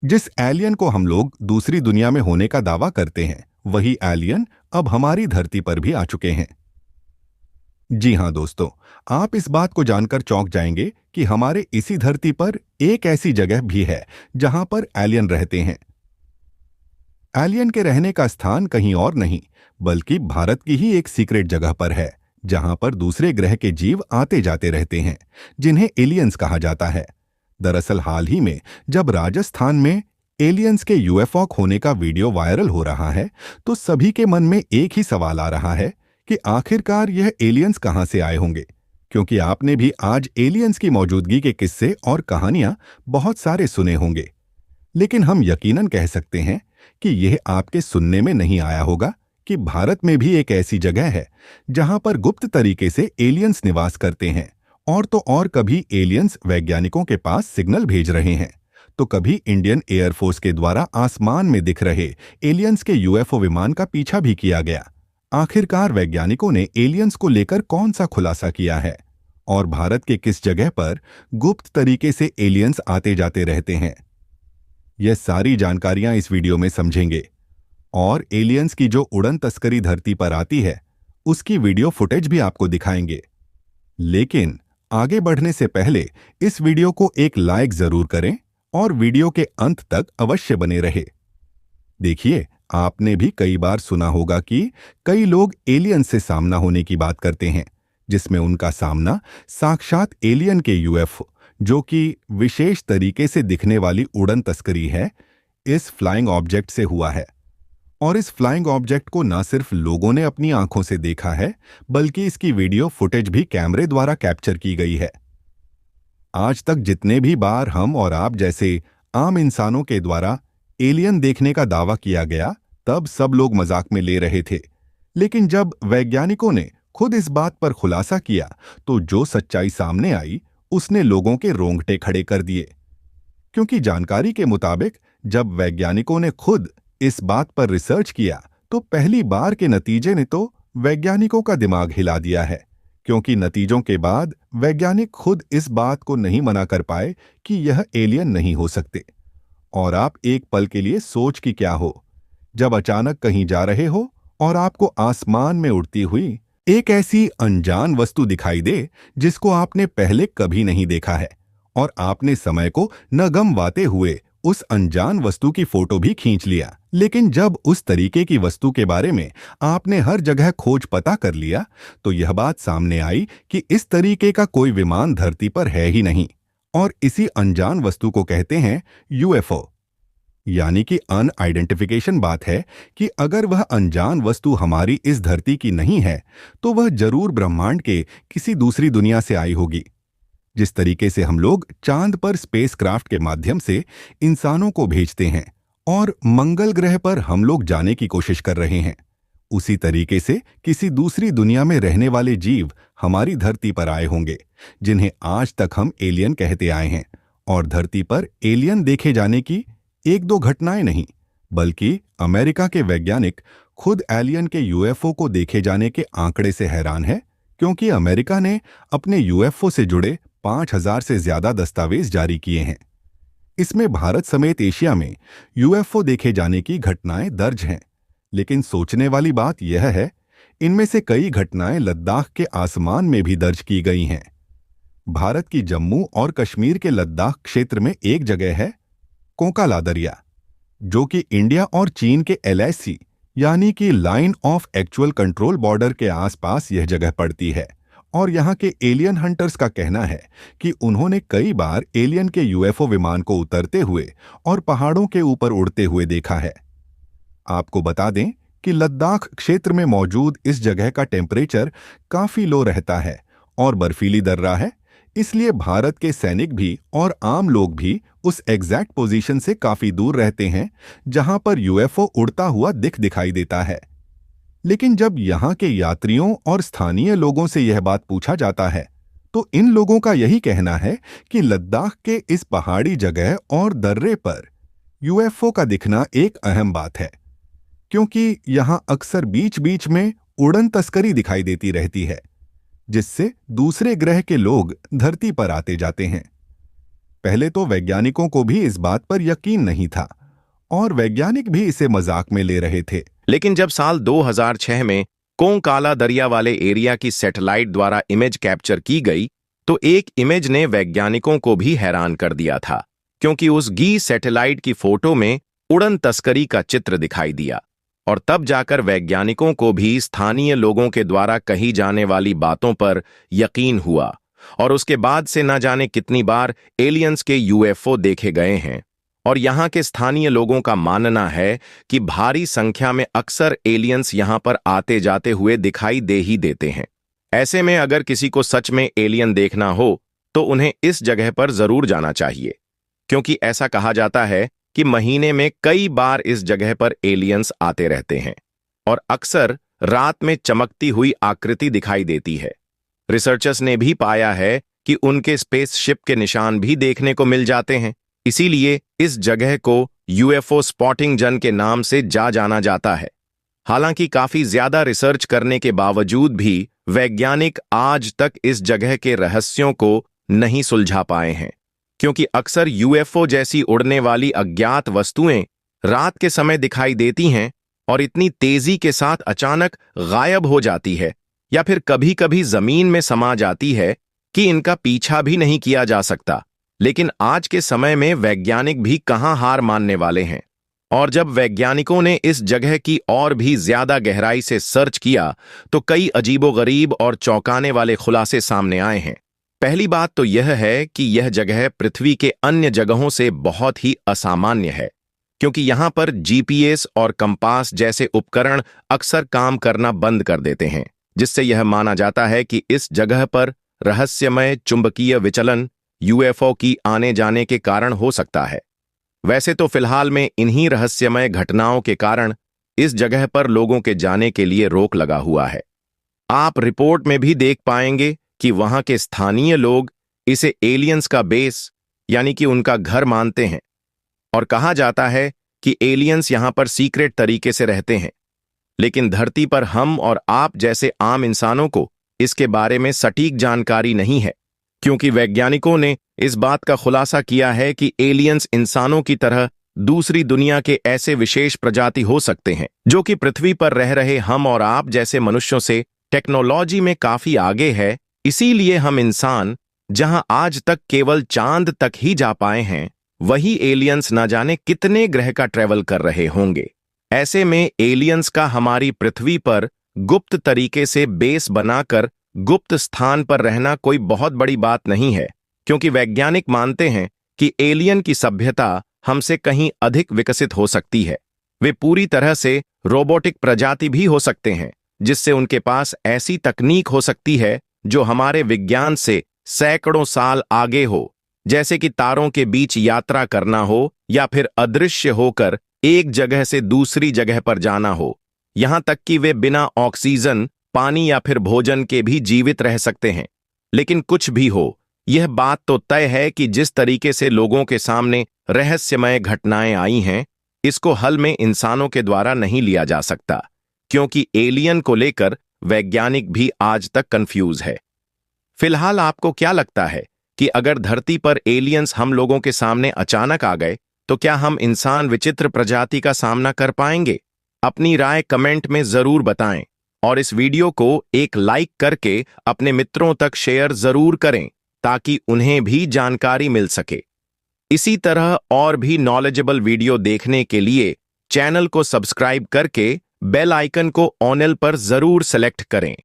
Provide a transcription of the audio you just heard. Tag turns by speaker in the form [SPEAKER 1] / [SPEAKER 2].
[SPEAKER 1] जिस एलियन को हम लोग दूसरी दुनिया में होने का दावा करते हैं, वही एलियन अब हमारी धरती पर भी आ चुके हैं। जी हां दोस्तों, आप इस बात को जानकर चौंक जाएंगे कि हमारे इसी धरती पर एक ऐसी जगह भी है जहां पर एलियन रहते हैं। एलियन के रहने का स्थान कहीं और नहीं, बल्कि भारत की ही एक सीक्रेट जगह पर है, जहां पर दूसरे ग्रह के जीव आते जाते रहते हैं, जिन्हें एलियंस कहा जाता है। दरअसल हाल ही में जब राजस्थान में एलियंस के यूएफओ होने का वीडियो वायरल हो रहा है, तो सभी के मन में एक ही सवाल आ रहा है कि आखिरकार यह एलियंस कहां से आए होंगे। क्योंकि आपने भी आज एलियंस की मौजूदगी के किस्से और कहानियां बहुत सारे सुने होंगे, लेकिन हम यकीनन कह सकते हैं कि यह आपके सुनने में नहीं आया होगा कि भारत में भी एक ऐसी जगह है जहां पर गुप्त तरीके से एलियंस निवास करते हैं। और तो और कभी एलियंस वैज्ञानिकों के पास सिग्नल भेज रहे हैं, तो कभी इंडियन एयरफोर्स के द्वारा आसमान में दिख रहे एलियंस के यूएफओ विमान का पीछा भी किया गया। आखिरकार वैज्ञानिकों ने एलियंस को लेकर कौन सा खुलासा किया है, और भारत के किस जगह पर गुप्त तरीके से एलियंस आते जाते रहते हैं, यह सारी जानकारियां इस वीडियो में समझेंगे। और एलियंस की जो उड़न तस्करी धरती पर आती है, उसकी वीडियो फुटेज भी आपको दिखाएंगे। लेकिन आगे बढ़ने से पहले इस वीडियो को एक लाइक जरूर करें और वीडियो के अंत तक अवश्य बने रहे। देखिए, आपने भी कई बार सुना होगा कि कई लोग एलियन से सामना होने की बात करते हैं, जिसमें उनका सामना साक्षात एलियन के यूएफओ, जो कि विशेष तरीके से दिखने वाली उड़न तस्करी है, इस फ्लाइंग ऑब्जेक्ट से हुआ है। और इस फ्लाइंग ऑब्जेक्ट को न सिर्फ लोगों ने अपनी आंखों से देखा है, बल्कि इसकी वीडियो फुटेज भी कैमरे द्वारा कैप्चर की गई है। आज तक जितने भी बार हम और आप जैसे आम इंसानों के द्वारा एलियन देखने का दावा किया गया, तब सब लोग मजाक में ले रहे थे। लेकिन जब वैज्ञानिकों ने खुद इस बात पर खुलासा किया, तो जो सच्चाई सामने आई, उसने लोगों के रोंगटे खड़े कर दिए। क्योंकि जानकारी के मुताबिक जब वैज्ञानिकों ने खुद इस बात पर रिसर्च किया, तो पहली बार के नतीजे ने तो वैज्ञानिकों का दिमाग हिला दिया है। क्योंकि नतीजों के बाद वैज्ञानिक खुद इस बात को नहीं मना कर पाए कि यह एलियन नहीं हो सकते। और आप एक पल के लिए सोच कि क्या हो, जब अचानक कहीं जा रहे हो और आपको आसमान में उड़ती हुई एक ऐसी अनजान वस्तु दिखाई दे जिसको आपने पहले कभी नहीं देखा है, और आपने समय को न गंवाते हुए उस अनजान वस्तु की फोटो भी खींच लिया। लेकिन जब उस तरीके की वस्तु के बारे में आपने हर जगह खोज पता कर लिया, तो यह बात सामने आई कि इस तरीके का कोई विमान धरती पर है ही नहीं। और इसी अनजान वस्तु को कहते हैं यूएफओ, यानी कि अनआइडेंटिफिकेशन। बात है कि अगर वह अनजान वस्तु हमारी इस धरती की नहीं है, तो वह जरूर ब्रह्मांड के किसी दूसरी दुनिया से आई होगी। जिस तरीके से हम लोग चांद पर स्पेसक्राफ्ट के माध्यम से इंसानों को भेजते हैं और मंगल ग्रह पर हम लोग जाने की कोशिश कर रहे हैं, उसी तरीके से किसी दूसरी दुनिया में रहने वाले जीव हमारी धरती पर आए होंगे, जिन्हें आज तक हम एलियन कहते आए हैं। और धरती पर एलियन देखे जाने की एक दो घटनाएं नहीं, बल्कि अमेरिका के वैज्ञानिक खुद एलियन के यूएफओ को देखे जाने के आंकड़े से हैरान है। क्योंकि अमेरिका ने अपने यूएफओ से जुड़े 5,000 से ज्यादा दस्तावेज जारी किए हैं। इसमें भारत समेत एशिया में यूएफओ देखे जाने की घटनाएं दर्ज हैं। लेकिन सोचने वाली बात यह है, इनमें से कई घटनाएं लद्दाख के आसमान में भी दर्ज की गई हैं। भारत की जम्मू और कश्मीर के लद्दाख क्षेत्र में एक जगह है कोकाला दरिया, जो कि इंडिया और चीन के एलएसी यानी कि line of actual control border के आसपास यह जगह पड़ती है। और यहाँ के एलियन हंटर्स का कहना है कि उन्होंने कई बार एलियन के यूएफओ विमान को उतरते हुए और पहाड़ों के ऊपर उड़ते हुए देखा है। आपको बता दें कि लद्दाख क्षेत्र में मौजूद इस जगह का टेम्परेचर काफी लो रहता है और बर्फीली दर्रा है। इसलिए भारत के सैनिक भी और आम लोग भी उस एग्जैक्ट पोजीशन से काफी दूर रहते हैं जहां पर यूएफओ उड़ता हुआ दिखाई देता है। लेकिन जब यहाँ के यात्रियों और स्थानीय लोगों से यह बात पूछा जाता है, तो इन लोगों का यही कहना है कि लद्दाख के इस पहाड़ी जगह और दर्रे पर यूएफओ का दिखना एक अहम बात है। क्योंकि यहाँ अक्सर बीच बीच में उड़न तस्करी दिखाई देती रहती है, जिससे दूसरे ग्रह के लोग धरती पर आते जाते हैं। पहले तो वैज्ञानिकों को भी इस बात पर यकीन नहीं था और वैज्ञानिक भी इसे मजाक में ले रहे थे।
[SPEAKER 2] लेकिन जब साल 2006 में कोंकाला दरिया वाले एरिया की सैटेलाइट द्वारा इमेज कैप्चर की गई तो एक इमेज ने वैज्ञानिकों को भी हैरान कर दिया था, क्योंकि उस गी सैटेलाइट की फोटो में उड़न तस्करी का चित्र दिखाई दिया। और तब जाकर वैज्ञानिकों को भी स्थानीय लोगों के द्वारा कही जाने वाली बातों पर यकीन हुआ और उसके बाद से न जाने कितनी बार एलियंस के यूएफओ देखे गए हैं। और यहाँ के स्थानीय लोगों का मानना है कि भारी संख्या में अक्सर एलियंस यहाँ पर आते जाते हुए दिखाई दे ही देते हैं। ऐसे में अगर किसी को सच में एलियन देखना हो तो उन्हें इस जगह पर जरूर जाना चाहिए, क्योंकि ऐसा कहा जाता है कि महीने में कई बार इस जगह पर एलियंस आते रहते हैं और अक्सर रात में चमकती हुई आकृति दिखाई देती है। रिसर्चर्स ने भी पाया है कि उनके स्पेसशिप के निशान भी देखने को मिल जाते हैं। इसीलिए इस जगह को यूएफओ स्पॉटिंग जन के नाम से जाना जाता है। हालांकि काफी ज्यादा रिसर्च करने के बावजूद भी वैज्ञानिक आज तक इस जगह के रहस्यों को नहीं सुलझा पाए हैं, क्योंकि अक्सर यूएफओ जैसी उड़ने वाली अज्ञात वस्तुएं रात के समय दिखाई देती हैं और इतनी तेजी के साथ अचानक गायब हो जाती है या फिर कभी-कभी जमीन में समा जाती है कि इनका पीछा भी नहीं किया जा सकता। लेकिन आज के समय में वैज्ञानिक भी कहां हार मानने वाले हैं। और जब वैज्ञानिकों ने इस जगह की और भी ज्यादा गहराई से सर्च किया तो कई अजीबोगरीब और चौंकाने वाले खुलासे सामने आए हैं। पहली बात तो यह है कि यह जगह पृथ्वी के अन्य जगहों से बहुत ही असामान्य है, क्योंकि यहां पर जीपीएस और कंपास जैसे उपकरण अक्सर काम करना बंद कर देते हैं, जिससे यह माना जाता है कि इस जगह पर रहस्यमय चुंबकीय विचलन यूएफओ की आने जाने के कारण हो सकता है। वैसे तो फिलहाल में इन्हीं रहस्यमय घटनाओं के कारण इस जगह पर लोगों के जाने के लिए रोक लगा हुआ है। आप रिपोर्ट में भी देख पाएंगे कि वहां के स्थानीय लोग इसे एलियंस का बेस यानी कि उनका घर मानते हैं और कहा जाता है कि एलियंस यहां पर सीक्रेट तरीके से रहते हैं। लेकिन धरती पर हम और आप जैसे आम इंसानों को इसके बारे में सटीक जानकारी नहीं है, क्योंकि वैज्ञानिकों ने इस बात का खुलासा किया है कि एलियंस इंसानों की तरह दूसरी दुनिया के ऐसे विशेष प्रजाति हो सकते हैं जो कि पृथ्वी पर रह रहे हम और आप जैसे मनुष्यों से टेक्नोलॉजी में काफी आगे है। इसीलिए हम इंसान जहां आज तक केवल चांद तक ही जा पाए हैं, वही एलियंस न जाने कितने ग्रह का ट्रेवल कर रहे होंगे। ऐसे में एलियंस का हमारी पृथ्वी पर गुप्त तरीके से बेस बनाकर गुप्त स्थान पर रहना कोई बहुत बड़ी बात नहीं है, क्योंकि वैज्ञानिक मानते हैं कि एलियन की सभ्यता हमसे कहीं अधिक विकसित हो सकती है। वे पूरी तरह से रोबोटिक प्रजाति भी हो सकते हैं, जिससे उनके पास ऐसी तकनीक हो सकती है जो हमारे विज्ञान से सैकड़ों साल आगे हो, जैसे कि तारों के बीच यात्रा करना हो या फिर अदृश्य होकर एक जगह से दूसरी जगह पर जाना हो। यहां तक कि वे बिना ऑक्सीजन, पानी या फिर भोजन के भी जीवित रह सकते हैं। लेकिन कुछ भी हो, यह बात तो तय है कि जिस तरीके से लोगों के सामने रहस्यमय घटनाएं आई हैं, इसको हल में इंसानों के द्वारा नहीं लिया जा सकता, क्योंकि एलियन को लेकर वैज्ञानिक भी आज तक कंफ्यूज है। फिलहाल आपको क्या लगता है कि अगर धरती पर एलियंस हम लोगों के सामने अचानक आ गए तो क्या हम इंसान विचित्र प्रजाति का सामना कर पाएंगे? अपनी राय कमेंट में जरूर बताएं और इस वीडियो को एक लाइक करके अपने मित्रों तक शेयर जरूर करें ताकि उन्हें भी जानकारी मिल सके। इसी तरह और भी नॉलेजेबल वीडियो देखने के लिए चैनल को सब्सक्राइब करके बेल आइकन को ऑल पर जरूर सेलेक्ट करें।